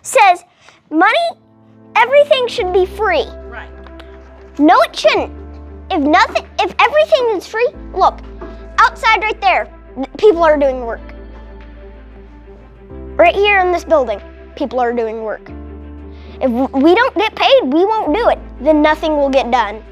says everything should be free. Right. No, it shouldn't. If everything is free, look, outside right there, people are doing work. Right here in this building, people are doing work. If we don't get paid, we won't do it. Then nothing will get done.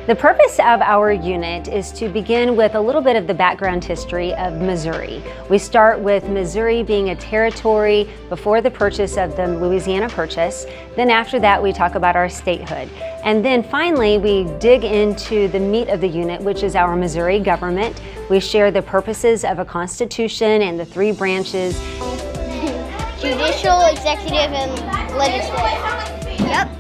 The purpose of our unit is to begin with a little bit of the background history of Missouri. We start with Missouri being a territory before the purchase of the Louisiana Purchase. Then after that, we talk about our statehood. And then finally, we dig into the meat of the unit, which is our Missouri government. We share the purposes of a constitution and the three branches. Judicial, executive, and legislative. Yep.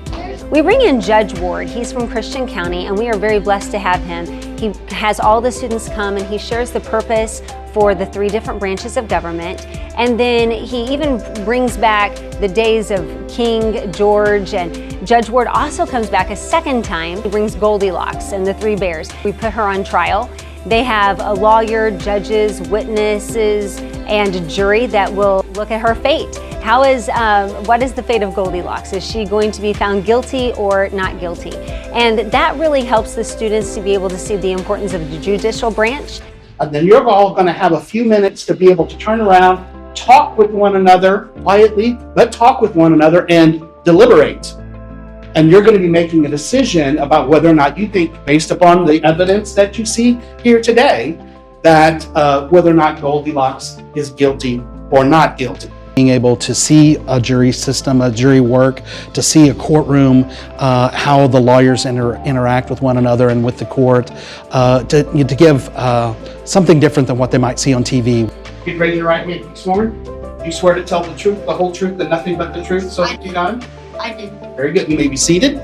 We bring in Judge Ward. He's from Christian County, and we are very blessed to have him. He has all the students come, and he shares the purpose for the three different branches of government. And then he even brings back the days of King George, and Judge Ward also comes back a second time. He brings Goldilocks and the three bears. We put her on trial. They have a lawyer, judges, witnesses, and a jury that will look at her fate. What is the fate of Goldilocks? Is she going to be found guilty or not guilty? And that really helps the students to be able to see the importance of the judicial branch. And then you're all going to have a few minutes to be able to turn around, talk with one another quietly, talk with one another and deliberate. And you're going to be making a decision about whether or not you think, based upon the evidence that you see here today, that whether or not Goldilocks is guilty or not guilty. Being able to see a jury system, a jury work, to see a courtroom, how the lawyers interact with one another and with the court, to give something different than what they might see on TV. Get ready to write me sworn. You swear to tell the truth, the whole truth, and nothing but the truth, so help you God? I did. Very good. You may be seated.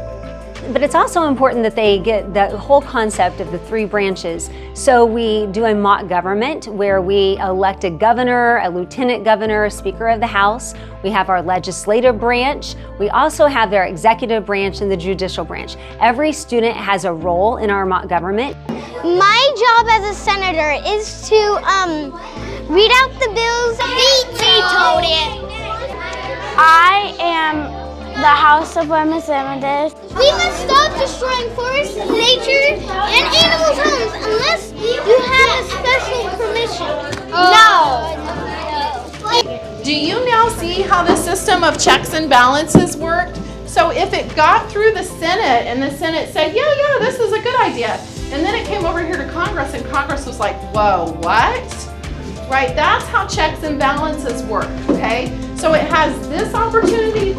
But it's also important that they get the whole concept of the three branches. So we do a mock government where we elect a governor, a lieutenant governor, a speaker of the House. We have our legislative branch. We also have their executive branch and the judicial branch. Every student has a role in our mock government. My job as a senator is to read out the bills. Vetoed it. I am the House of Representatives. We must stop destroying forests, nature, and animals' homes unless you have a special permission. No. Do you now see how the system of checks and balances worked? So if it got through the Senate and the Senate said, yeah, this is a good idea, and then it came over here to Congress and Congress was like, whoa, what? Right, that's how checks and balances work, okay? So it has this opportunity,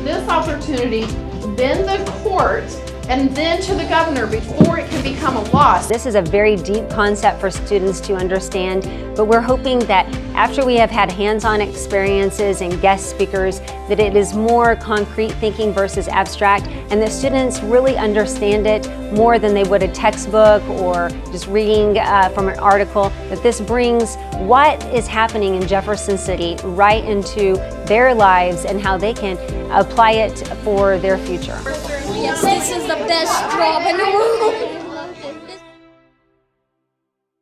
then the court, and then to the governor before it can become a law. This is a very deep concept for students to understand, but we're hoping that after we have had hands-on experiences and guest speakers, that it is more concrete thinking versus abstract, and that students really understand it more than they would a textbook or just reading from an article, that this brings what is happening in Jefferson City right into their lives and how they can apply it for their future. Yes, this is the best job in the world.